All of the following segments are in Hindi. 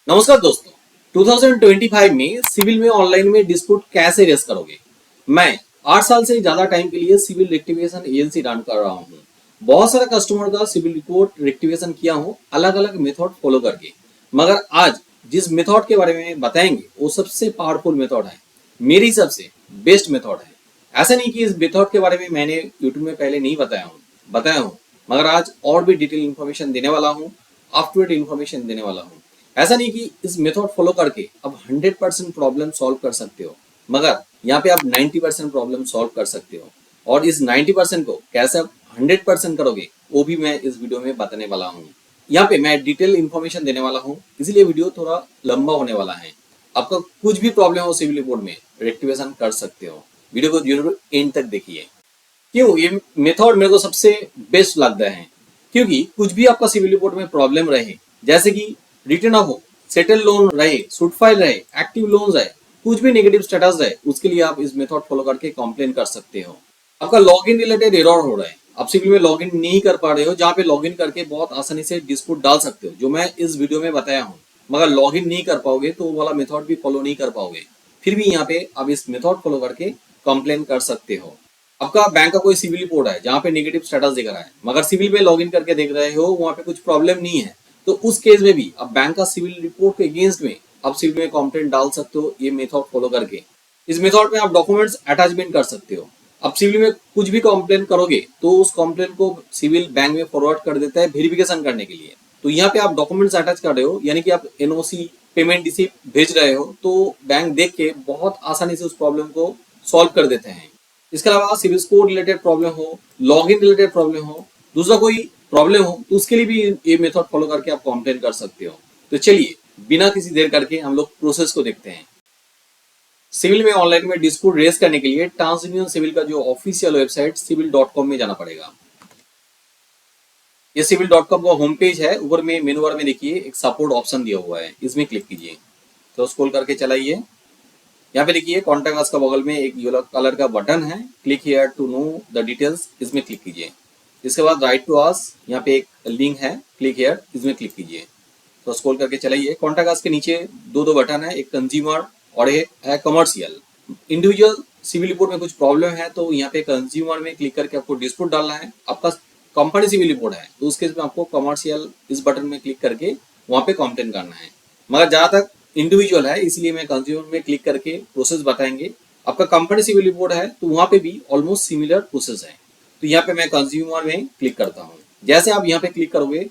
नमस्कार दोस्तों। 2025 में सिविल में ऑनलाइन में डिस्प्यूट कैसे रेस करोगे। मैं 8 साल से ज्यादा टाइम के लिए सिविल रेक्टिफिकेशन एजेंसी रन कर रहा हूँ। बहुत सारे कस्टमर का सिविल रिपोर्ट रेक्टिफिकेशन किया हूँ अलग अलग मेथड फॉलो करके। मगर आज जिस मेथड के बारे में बताएंगे वो सबसे पावरफुल मेथड है, मेरी सबसे बेस्ट मेथड है। ऐसा नहीं कि इस मेथड के बारे में मैंने यूट्यूब में पहले नहीं बताया हूँ, मगर आज और भी डिटेल इन्फॉर्मेशन देने वाला हूँ, अप टू डेट इन्फॉर्मेशन देने वाला हूँ। ऐसा नहीं कि इस मेथड फॉलो करके अब 100% प्रॉब्लम सॉल्व कर सकते हो, मगर यहाँ पे आप 90% प्रॉब्लम सॉल्व कर सकते हो। और इस 90% को कैसे आप 100% करोगे वो भी मैं इस वीडियो में बताने वाला हूँ। यहाँ पे मैं डिटेल इन्फॉर्मेशन देने वाला हूँ, इसलिए वीडियो थोड़ा लंबा होने वाला है। आपका कुछ भी प्रॉब्लम हो सिविल रिपोर्ट में रेक्टिफिकेशन कर सकते हो। वीडियो को जरूर एंड तक देखिए। क्यों ये मेथड मेरे को सबसे बेस्ट लगता है, क्योंकि कुछ भी आपका सिविल रिपोर्ट में प्रॉब्लम रहे, जैसे कि रिटर्न ऑफ हो, सेटल लोन रहे, सूट फाइल रहे, एक्टिव लोन रहे, कुछ भी नेगेटिव स्टेटस रहे, उसके लिए आप इस मेथड फॉलो करके कंप्लेन कर सकते हो। आपका लॉगिन रिलेटेड एरर हो रहा है, आप सिविल में लॉगिन नहीं कर पा रहे हो, जहाँ पे लॉगिन करके बहुत आसानी से डिस्प्यूट डाल सकते हो, जो मैं इस वीडियो में बताया हूँ। मगर लॉगिन नहीं कर पाओगे तो वो वाला मेथड भी फॉलो नहीं कर पाओगे, फिर भी यहाँ पे आप इस मेथड फॉलो करके कंप्लेन कर सकते हो। आपका बैंक का कोई सिविल रिपोर्ट है जहाँ पे नेगेटिव स्टेटस दिख रहा है, मगर सिविल में लॉगिन करके देख रहे हो वहाँ पे कुछ प्रॉब्लम नहीं है, तो उस केस में भी आप बैंक का सिविल रिपोर्ट के अगेंस्ट में आप सिविल में कंप्लेंट डाल सकते हो ये मेथड फॉलो करके। इस मेथड में आप डॉक्यूमेंट्स अटैचमेंट कर सकते हो। आप सिविल में कुछ भी कंप्लेन करोगे तो उस कंप्लेन को सिविल बैंक में फॉरवर्ड कर देता है वेरिफिकेशन करने के लिए। तो यहाँ पे आप डॉक्यूमेंट्स अटैच कर रहे हो, यानी कि आप एनओसी, पेमेंट रिसीप्ट भेज रहे हो, तो बैंक देख के बहुत आसानी से उस प्रॉब्लम को सॉल्व कर देते हैं। इसके अलावा सिविल स्कोर रिलेटेड प्रॉब्लम हो, लॉगिन रिलेटेड प्रॉब्लम हो, दूसरा कोई प्रॉब्लम हो, तो उसके लिए भी ये मेथड फॉलो करके आप कंप्लेन कर सकते हो। तो चलिए बिना किसी देर करके हम लोग प्रोसेस को देखते हैं। सिविल में ऑनलाइन में डिस्प्यूट रेज करने के लिए ट्रांसयूनियन सिविल का जो ऑफिशियल वेबसाइट civil.com में जाना पड़ेगा। ये civil.com का होम पेज है। ऊपर में मेनू बार में देखिए एक सपोर्ट ऑप्शन दिया हुआ है, इसमें क्लिक कीजिए। तो स्क्रॉल करके चलाइए। यहाँ पे देखिए कॉन्टैक्ट अस का बगल में एक येलो कलर का बटन है, click here to know the details, इसमें क्लिक कीजिए। इसके बाद राइट टू अस, यहाँ पे एक लिंक है, क्लिक हियर, इसमें क्लिक कीजिए। तो स्क्रॉल करके चलाइए। कॉन्टैक्ट अस के नीचे दो बटन है, एक कंज्यूमर और एक है कमर्शियल। इंडिविजुअल सिविल रिपोर्ट में कुछ प्रॉब्लम है तो यहाँ पे कंज्यूमर में क्लिक करके आपको डिस्प्यूट डालना है। आपका कंपनी सिविल रिपोर्ट है तो उस केस में आपको कमर्शियल इस बटन में क्लिक करके वहाँ पे कंप्लेन करना है। मगर जहाँ तक इंडिविजुअल है इसलिए मैं कंज्यूमर में क्लिक करके प्रोसेस बताएंगे। आपका कंपनी सिविल रिपोर्ट है तो वहाँ पे भी ऑलमोस्ट सिमिलर प्रोसेस है। तो यहाँ पे मैं कंज्यूमर में क्लिक करता हूँ। जैसे आप यहाँ पे क्लिक करोगे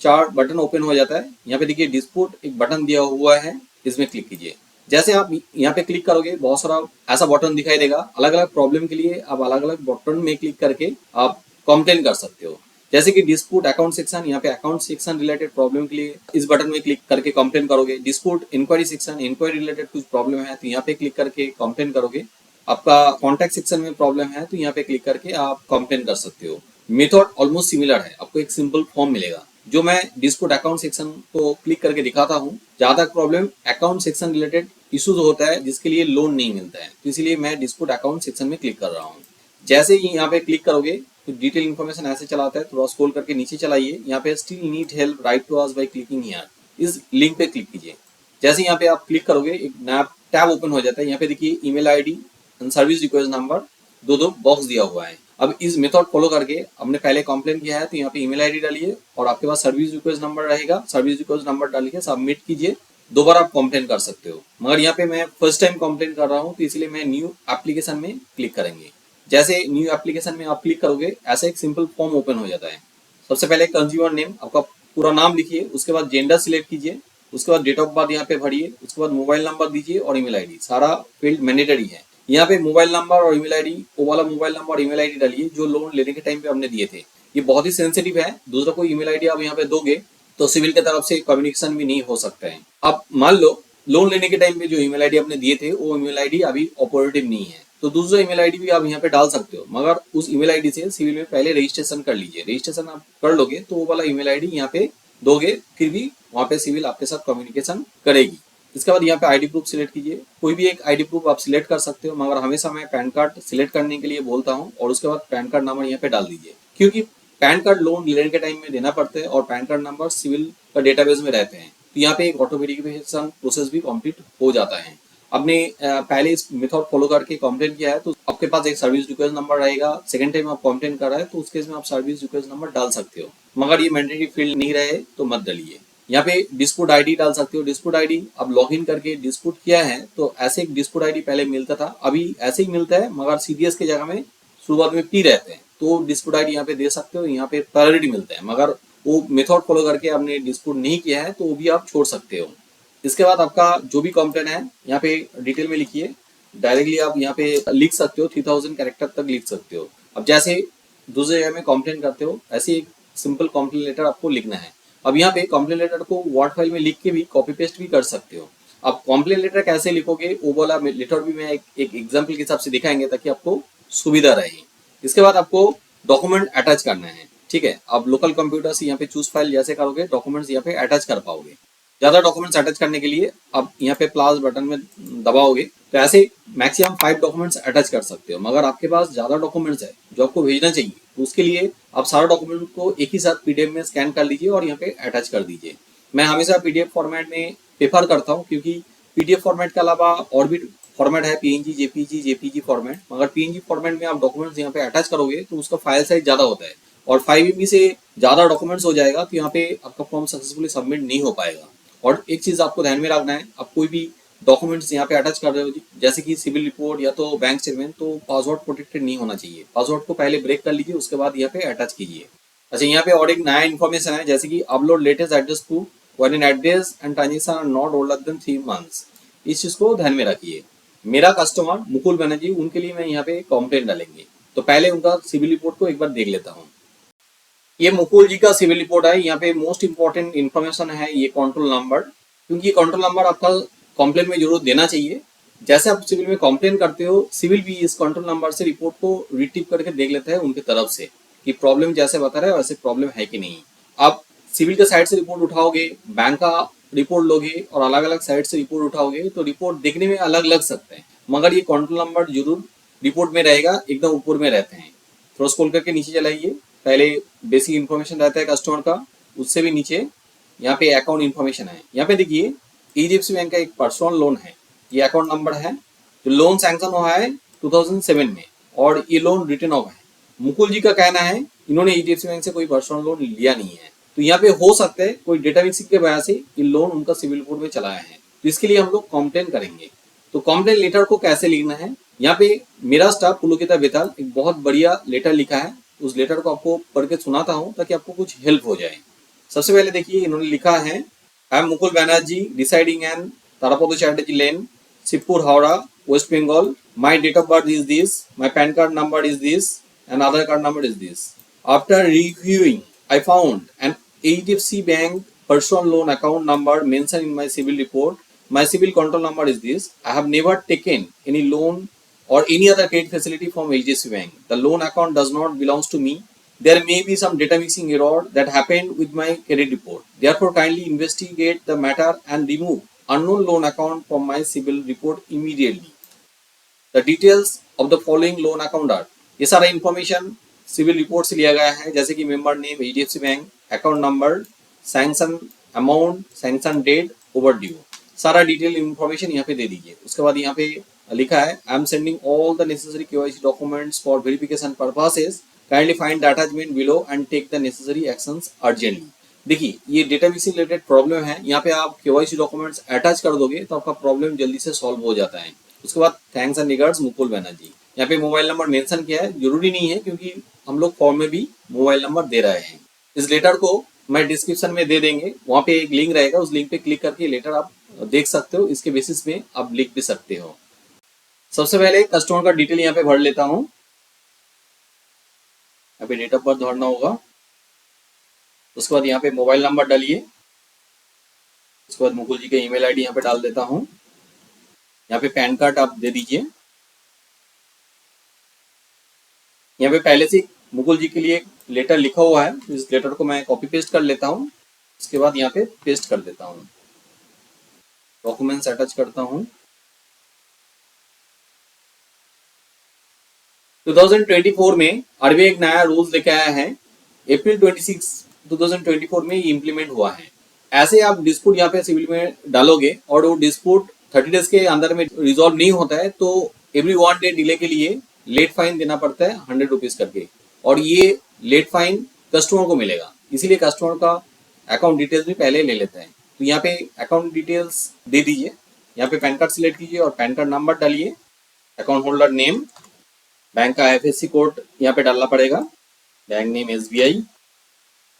चार बटन ओपन हो जाता है। यहाँ पे देखिए डिस्प्यूट एक बटन दिया हुआ है, इसमें क्लिक कीजिए। जैसे आप यहाँ पे क्लिक करोगे बहुत सारा ऐसा बटन दिखाई देगा। अलग अलग प्रॉब्लम के लिए आप अलग अलग बटन में क्लिक करके आप कंप्लेन कर सकते हो। जैसे कि डिस्प्यूट अकाउंट सेक्शन, यहाँ पे अकाउंट सेक्शन रिलेटेड प्रॉब्लम के लिए इस बटन में क्लिक करके कंप्लेन करोगे। Dispute inquiry section, inquiry related कुछ प्रॉब्लम है तो यहाँ पे क्लिक करके कंप्लेन करोगे। आपका कॉन्टैक्ट सेक्शन में प्रॉब्लम है तो यहाँ पे क्लिक करके आप कंप्लेन कर सकते हो। मेथड ऑलमोस्ट सिमिलर है, आपको एक सिंपल फॉर्म मिलेगा जो मैं डिस्प्यूट अकाउंट सेक्शन को क्लिक करके दिखाता हूँ। जहाँ तक problem account section related issues होता है जिसके लिए लोन नहीं मिलता है, तो इसीलिए मैं डिस्प्यूट अकाउंट सेक्शन में क्लिक कर रहा हूँ। जैसे ही यहाँ पे क्लिक करोगे तो डिटेल इन्फॉर्मेशन ऐसे चला आता है। थोड़ा स्क्रॉल करके नीचे चलाइए। यहाँ पे still need help, write to us by clicking here, इस लिंक पे क्लिक कीजिए। जैसे यहाँ पे आप क्लिक करोगे एक नया टैब ओपन हो जाता है। यहाँ पे देखिए email ID and service request number, दो बॉक्स दिया हुआ है। अब इस मेथड फॉलो करके हमने पहले कंप्लेन किया है तो यहाँ पे ईमेल आईडी डालिए और आपके पास सर्विस रिक्वेस्ट नंबर रहेगा। सर्विस रिक्वेस्ट नंबर डाल के सबमिट कीजिए। दोबारा आप कंप्लेन कर सकते हो। मगर यहाँ पे मैं फर्स्ट टाइम कंप्लेन कर रहा हूँ तो इसलिए मैं न्यू एप्लीकेशन में क्लिक करेंगे। जैसे न्यू एप्लीकेशन में आप क्लिक करोगे ऐसा एक सिंपल फॉर्म ओपन हो जाता है। सबसे पहले कंज्यूमर नेम, आपका पूरा नाम लिखिए, उसके बाद जेंडर सिलेक्ट कीजिए, उसके बाद डेट ऑफ बर्थ यहाँ पे भरिए, उसके बाद मोबाइल नंबर दीजिए और ईमेल आईडी, सारा फील्ड मैंडेटरी है। यहाँ पे मोबाइल नंबर और ईमेल आईडी, वो वाला मोबाइल नंबर और ईमेल आईडी डालिए जो लोन लेने के टाइम पे हमने दिए थे। ये बहुत ही सेंसिटिव है, दूसरा कोई ईमेल आईडी आप यहाँ पे दोगे तो सिविल की तरफ से कम्युनिकेशन भी नहीं हो सकता है। अब मान लो लोन लेने के टाइम पे जो ईमेल आईडी आपने दिए थे वो ईमेल आईडी अभी ऑपरेटिव नहीं है, तो दूसरा ईमेल आईडी भी आप यहाँ पे डाल सकते हो। मगर उस ईमेल आईडी से सिविल में पहले रजिस्ट्रेशन कर लीजिए। रजिस्ट्रेशन आप कर लोगे तो वो वाला ईमेल आईडी यहाँ पे दोगे, फिर भी वहाँ पे सिविल आपके साथ कम्युनिकेशन करेगी। इसके बाद यहाँ पे आईडी प्रूफ सिलेक्ट कीजिए। कोई भी एक आईडी प्रूफ आप सिलेक्ट कर सकते हो, मगर हमेशा मैं पैन कार्ड सिलेक्ट करने के लिए बोलता हूँ और उसके बाद पैन कार्ड नंबर यहाँ पे डाल दीजिए, क्योंकि पैन कार्ड लोन लेने के टाइम में देना पड़ता है और पैन कार्ड नंबर सिविल का डेटाबेस में रहते हैं। तो यहाँ पे एक ऑटो वेरिफिकेशन प्रोसेस भी कंप्लीट हो जाता है। आपने पहले इस मेथड फॉलो करके कंप्लेन किया है तो आपके पास एक सर्विस रिक्वेस्ट नंबर रहेगा। सेकंड टाइम आप कंप्लेन कर रहे हैं तो उस केस में आप सर्विस रिक्वेस्ट नंबर डाल सकते हो, मगर ये मैंडेटरी फील्ड नहीं रहे तो मत डालिए। यहाँ पे डिस्प्यूट आईडी डाल सकते हो। डिस्प्यूट आईडी अब लॉगिन करके डिस्प्यूट किया है तो ऐसे एक डिस्प्यूट आईडी पहले मिलता था, अभी ऐसे ही मिलता है, मगर सीडीएस के जगह में शुरुआत में पी रहते हैं, तो डिस्प्यूट आईडी यहाँ पे दे सकते हो। यहाँ पे प्रायोरिटी मिलता है, मगर वो मेथड फॉलो करके आपने डिस्प्यूट नहीं किया है तो वो भी आप छोड़ सकते हो। इसके बाद आपका जो भी कंप्लेन है यहाँ पे डिटेल में लिखिए। डायरेक्टली आप यहाँ पे लिख सकते हो, 3000 कैरेक्टर तक लिख सकते हो। अब जैसे दूसरे जगह में कंप्लेन करते हो ऐसे एक सिंपल कंप्लेन लेटर आपको लिखना है। अब यहाँ पे कंप्लेन लेटर को वर्ड फाइल में लिख के भी कॉपी पेस्ट भी कर सकते हो। अब कंप्लेन लेटर कैसे लिखोगे वो वाला लेटर भी मैं एक एग्जाम्पल के हिसाब से दिखाएंगे ताकि आपको सुविधा रहे। इसके बाद आपको डॉक्यूमेंट अटैच करना है, ठीक है। अब लोकल कंप्यूटर से यहाँ पे चूज फाइल जैसे करोगे डॉक्यूमेंट्स यहाँ पे अटैच कर पाओगे। ज्यादा डॉक्यूमेंट्स अटैच करने के लिए आप यहाँ पे प्लस बटन में दबाओगे तो ऐसे मैक्सिमम 5 डॉक्यूमेंट्स अटैच कर सकते हो। मगर आपके पास ज्यादा डॉक्यूमेंट्स है जो आपको भेजना चाहिए तो उसके लिए आप सारा डॉक्यूमेंट को एक ही साथ पीडीएफ में स्कैन कर लीजिए और यहाँ पे अटैच कर दीजिए। मैं हमेशा पीडीएफ फॉर्मेट में प्रेफर करता हूँ क्योंकि पीडीएफ फॉर्मेट के अलावा और भी फॉर्मेट है, पीएनजी, जेपीजी फॉर्मेट। मगर पीएनजी फॉर्मेट में आप डॉक्यूमेंट्स यहाँ पे अटैच करोगे तो उसका फाइल साइज ज्यादा होता है और 5 MB से ज्यादा डॉक्यूमेंट्स हो जाएगा तो यहाँ पे आपका फॉर्म सक्सेसफुली सबमिट नहीं हो पाएगा। और एक चीज आपको ध्यान में रखना है, आप कोई भी डॉक्यूमेंट्स यहाँ पे अटैच कर रहे हो जैसे कि सिविल रिपोर्ट या तो बैंक स्टेटमेंट, तो पासवर्ड प्रोटेक्टेड नहीं होना चाहिए। पासवर्ड को पहले ब्रेक कर लीजिए उसके बाद यहाँ पे अटैच कीजिए। अच्छा, यहाँ पे और एक नया इन्फॉर्मेशन है जैसे कि upload latest address proof when an address and transaction are not older than 3 months। इस चीज को ध्यान में रखिए। मेरा कस्टमर मुकुल बनर्जी, उनके लिए मैं यहाँ पे कंप्लेंट डालेंगे तो पहले उनका सिविल रिपोर्ट को एक बार देख लेता हूँ। ये मुकुल जी का सिविल रिपोर्ट है। यहाँ पे मोस्ट इंपॉर्टेंट इन्फॉर्मेशन है ये कंट्रोल नंबर, क्योंकि ये कंट्रोल नंबर आपका कंप्लेन में जरूर देना चाहिए। जैसे आप सिविल में कंप्लेन करते हो सिविल भी इस कंट्रोल नंबर से रिपोर्ट को रिट्रीव करके देख लेता है उनके तरफ से कि प्रॉब्लम जैसे बता रहे हैं वैसे प्रॉब्लम है कि नहीं। आप सिविल के साइड से रिपोर्ट उठाओगे, बैंक का रिपोर्ट लोगे और अलग अलग साइड से रिपोर्ट उठाओगे तो रिपोर्ट देखने में अलग लग सकते हैं, मगर ये कंट्रोल नंबर जरूर रिपोर्ट में रहेगा, एकदम ऊपर में रहते हैं। थोड़ा स्क्रॉल करके नीचे चलाइए। पहले बेसिक इन्फॉर्मेशन रहता है कस्टमर का, उससे भी नीचे यहाँ पे अकाउंट इन्फॉर्मेशन है। यहाँ पे देखिए एचडीएफसी बैंक का एक पर्सनल लोन है, ये अकाउंट नंबर है। जो लोन सैंक्शन हुआ है 2007 में और ये लोन रिटर्न ऑफ है। मुकुल जी का कहना है इन्होंने एचडीएफसी बैंक से कोई पर्सनल लोन लिया नहीं है, तो यहाँ पे हो सकता है कोई डेटा मिक्सिंग के वजह से ये लोन उनका सिविल रिपोर्ट में चलाया है, तो इसके लिए हम लोग कंप्लेन करेंगे। तो कंप्लेन लेटर को कैसे लिखना है, यहाँ पे मेरा स्टाफ पुलकिता बेताल एक बहुत बढ़िया लेटर लिखा है, उस लेटर को आपको पढ़ के सुनाता हूँ ताकि आपको कुछ हेल्प हो जाए। सबसे पहले देखिए इन्होंने लिखा है, I am Mukul Banerjee residing in Tarapada Chatterjee lane, Shibpur, Howrah, West Bengal. My date of birth is this, my PAN card number is this, and Aadhaar card number is this. After reviewing, I found an HDFC Bank personal loan account number mentioned in my civil report. My civil control number is this. I have never taken any loan or any other credit facility from HDFC Bank. The loan account does not belongs to me. There may be some data mixing error that happened with my credit report. Therefore, kindly investigate the matter and remove unknown loan account from my civil report immediately. The details of the following loan account are, ये सारा इंफॉर्मेशन सिविल रिपोर्ट से लिया गया है जैसे कि member name HDFC bank, account number, sanction amount, sanction date, overdue, सारा डिटेल इंफॉर्मेशन यहाँ पे दे दीजिए। उसके बाद यहाँ पे लिखा है, I am sending all the necessary KYC documents for verification purposes, kindly find the attachment below and take the necessary actions urgently. देखिए ये डेटा मिक्सिंग रिलेटेड प्रॉब्लम है, यहाँ पे आप केवाईसी डॉक्यूमेंट्स अटैच कर दोगे तो आपका प्रॉब्लम जल्दी से सॉल्व हो जाता है। उसके बाद thanks and regards Mukul Banerjee. यहाँ पे मोबाइल नंबर मेंशन किया है, जरूरी नहीं है क्योंकि हम लोग फॉर्म में भी मोबाइल नंबर दे रहे हैं। इस लेटर को मैं डिस्क्रिप्शन में दे देंगे, वहाँ पे एक लिंक रहेगा, उस लिंक पे क्लिक करके लेटर आप देख सकते हो, इसके बेसिस में आप लिख भी सकते हो। सबसे पहले कस्टमर का डिटेल यहाँ पे भर लेता हूँ। यहाँ पे डेट ऑफ बर्थ भरना होगा, उसके बाद यहाँ पे मोबाइल नंबर डालिए, उसके बाद मुकुल जी का ईमेल आईडी यहाँ पे डाल देता हूँ। यहाँ पे पैन कार्ड आप दे दीजिए। यहाँ पे पहले से मुकुल जी के लिए लेटर लिखा हुआ है, इस लेटर को मैं कॉपी पेस्ट कर लेता हूँ, इसके बाद यहाँ पे पेस्ट कर देता हूँ। डॉक्यूमेंट्स अटैच करता हूँ। 2024 में आरबीआई एक नया रूल्स लेके आया है, अप्रैल 26 2024 में ये इम्प्लीमेंट हुआ है। ऐसे आप डिस्प्यूट यहाँ पे सिविल में डालोगे और वो डिस्प्यूट 30 डेज के अंदर में रिजॉल्व नहीं होता है तो एवरी 1 डे डिले के लिए लेट फाइन देना पड़ता है 100 रुपीज करके, और ये लेट फाइन कस्टमर को मिलेगा, इसीलिए कस्टमर का अकाउंट डिटेल्स भी पहले ले लेते हैं। तो यहाँ पे अकाउंट डिटेल्स दे दीजिए, यहाँ पे पैन कार्ड सिलेक्ट कीजिए और पैन कार्ड नंबर डालिए, अकाउंट होल्डर नेम, बैंक का IFSC कोड यहाँ पे डालना पड़ेगा, bank name SBI,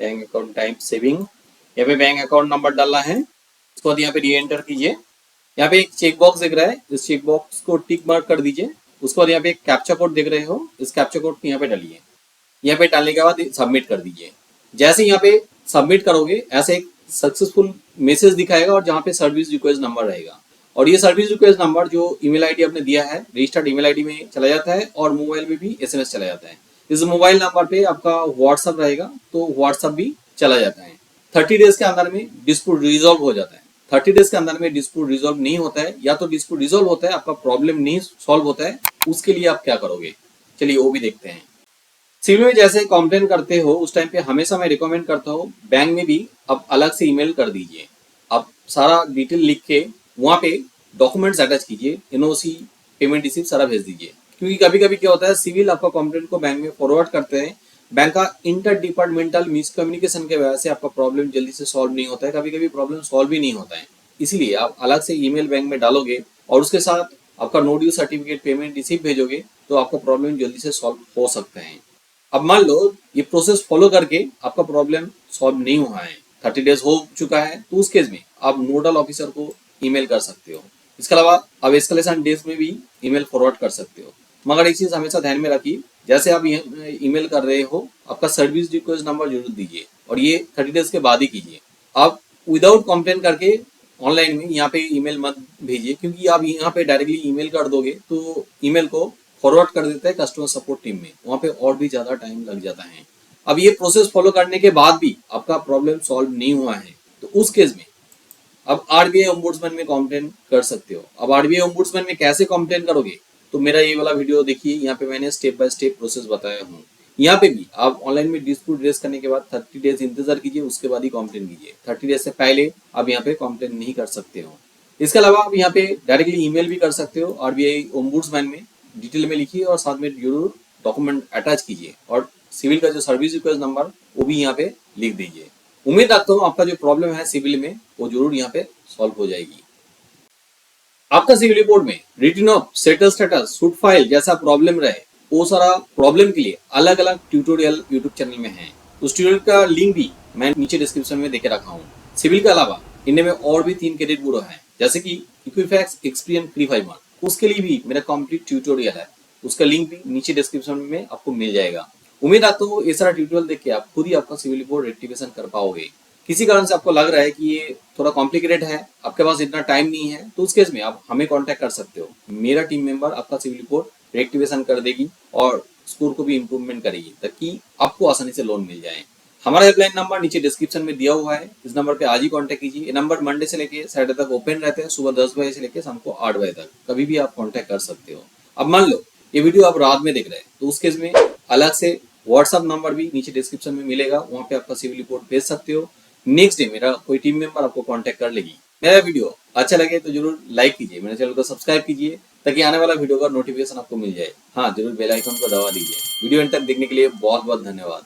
bank account type saving, यहाँ पे बैंक अकाउंट नंबर डालना है, उसके बाद यहाँ पे री एंटर कीजिए। यहाँ पे एक चेक बॉक्स दिख रहा है, इस चेक बॉक्स को टिक मार्क कर दीजिए। उसके बाद यहाँ पे एक कैप्चा कोड दिख रहे हो, इस कैप्चा कोड को यहाँ पे डालिए, यहाँ पे डालने के बाद सबमिट कर दीजिए। जैसे यहाँ पे सबमिट करोगे ऐसे एक सक्सेसफुल मैसेज दिखाएगा और जहाँ पे सर्विस रिक्वेस्ट नंबर रहेगा, और ये सर्विस रिक्वेस्ट नंबर जो ईमेल आईडी आपने दिया है रजिस्टर्ड ईमेल आईडी में चला जाता है और मोबाइल में भी SMS चला जाता है। इस मोबाइल नंबर पे आपका व्हाट्सअप रहेगा तो व्हाट्सअप भी चला जाता है। 30 डेज के अंदर में डिस्प्यूट रिजॉल्व हो जाता है। 30 डेज के अंदर में डिस्प्यूट रिजॉल्व नहीं होता है या तो डिस्प्यूट रिजॉल्व होता है, आपका प्रॉब्लम नहीं सॉल्व होता है, उसके लिए आप क्या करोगे, चलिए वो भी देखते हैं। सिविल में जैसे कंप्लेन करते हो उस टाइम पे हमेशा मैं रिकमेंड करता हूँ बैंक में भी अब अलग से ईमेल कर दीजिए। अब सारा डिटेल लिख के वहाँ पे डॉक्यूमेंट्स अटैच कीजिए, NOC, पेमेंट रिसीप्ट सारा भेज दीजिए, क्योंकि कभी कभी क्या होता है सिविल आपका कंप्लेंट को बैंक में फॉरवर्ड करते हैं, बैंक का इंटर डिपार्टमेंटल मिसकम्युनिकेशन के वजह से आपका प्रॉब्लम जल्दी से सॉल्व नहीं होता है, कभी कभी प्रॉब्लम सॉल्व भी नहीं होता है। इसलिए आप अलग से ईमेल बैंक में डालोगे और उसके साथ आपका no due certificate, payment receipt भेजोगे तो आपका प्रॉब्लम जल्दी से सॉल्व हो सकते हैं। अब मान लो ये प्रोसेस फॉलो करके आपका प्रॉब्लम सॉल्व नहीं हुआ है, 30 डेज हो चुका है, तो उस केस में आप नोडल ऑफिसर को ईमेल कर सकते हो। इसके अलावा आप एस्केलेशन डेज में भी ईमेल फॉरवर्ड कर सकते हो, मगर एक चीज हमेशा ध्यान में रखिए, जैसे आप ईमेल कर रहे हो आपका सर्विस रिक्वेस्ट नंबर जरूर दीजिए और ये 30 डेज के बाद ही कीजिए। आप विदाउट कंप्लेन करके ऑनलाइन में यहाँ पे ईमेल मत भेजिए, क्योंकि आप यहाँ पे डायरेक्टली ईमेल कर दोगे तो ईमेल को फॉरवर्ड कर देता है कस्टमर सपोर्ट टीम में, वहाँ पे और भी ज्यादा टाइम लग जाता है। अब ये प्रोसेस फॉलो करने के बाद भी आपका प्रॉब्लम सॉल्व नहीं हुआ है तो उस केस में अब RBI ओम्बुड्समैन में कंप्लेन कर सकते हो। अब RBI ओम्बुड्समैन में कैसे कंप्लेन करोगे, तो मेरा ये वाला वीडियो देखिए, यहाँ पे मैंने स्टेप बाय स्टेप प्रोसेस बताया हूँ। यहाँ पे भी आप ऑनलाइन में डिस्प्यूट रेज करने के बाद 30 डेज इंतजार कीजिए, उसके बाद ही कंप्लेन कीजिए। 30 डेज से पहले आप यहाँ पे कंप्लेन नहीं कर सकते हो। इसके अलावा आप यहाँ पे डायरेक्टली ईमेल भी कर सकते हो RBI ओम्बुड्समैन में, डिटेल में लिखिए और साथ में जरूर डॉक्यूमेंट अटैच कीजिए और सिविल का जो सर्विस रिक्वेस्ट नंबर वो भी यहाँ पे लिख दीजिए। उम्मीद रखता हूँ आपका जो प्रॉब्लम है सिविल में वो जरूर यहाँ पे सॉल्व हो जाएगी। आपका सिविल रिपोर्ट में return of settle status, suit file जैसा प्रॉब्लम रहे, वो सारा प्रॉब्लम के लिए अलग अलग ट्यूटोरियल यूट्यूब चैनल में है। उस ट्यूटोरियल का लिंक भी मैं नीचे डिस्क्रिप्शन में देके रखा हूँ। सिविल के अलावा इनमें और भी 3 क्रेडिट ब्यूरो है, जैसे कि इक्विफैक्स, एक्सपीरियन, फ्री फाइबर, उसके लिए भी मेरा कंप्लीट ट्यूटोरियल है, उसका लिंक भी नीचे डिस्क्रिप्शन में आपको मिल जाएगा। उम्मीद आता हूँ ये सारा ट्यूटोरियल देख के आप खुद ही आपका सिविल रिपोर्ट रेक्टिफिकेशन कर पाओगे। किसी कारण से आपको लग रहा है कि ये थोड़ा कॉम्प्लिकेटेड है, आपके पास इतना टाइम नहीं है, तो उस केस में आप हमें कांटेक्ट कर सकते हो। मेरा टीम मेंबर आपका सिविल रिपोर्ट रेक्टिफिकेशन कर देगी और स्कोर को भी इम्प्रूवमेंट करेगी ताकि आपको आसानी से लोन मिल जाए। हमारा हेल्पलाइन नंबर नीचे डिस्क्रिप्शन में दिया हुआ है, इस नंबर पे आज ही कांटेक्ट कीजिए। ये नंबर मंडे से लेके सैटरडे तक ओपन रहते हैं, सुबह 10 बजे से लेके शाम को 8 बजे तक, कभी भी आप कांटेक्ट कर सकते हो। अब मान लो ये वीडियो आप रात में देख रहे हैं तो उस केस में अलग से व्हाट्सएप नंबर भी नीचे डिस्क्रिप्शन में मिलेगा, वहाँ पे आपका सिविल रिपोर्ट भेज सकते हो। नेक्स्ट डे मेरा कोई टीम मेंबर आपको कांटेक्ट कर लेगी। मेरा वीडियो अच्छा लगे तो जरूर लाइक कीजिए, मेरे चैनल को सब्सक्राइब कीजिए ताकि आने वाला वीडियो का नोटिफिकेशन आपको मिल जाए। हाँ, जरूर बेल आइकन को दबा दीजिए। वीडियो एंड तक देखने के लिए बहुत बहुत धन्यवाद।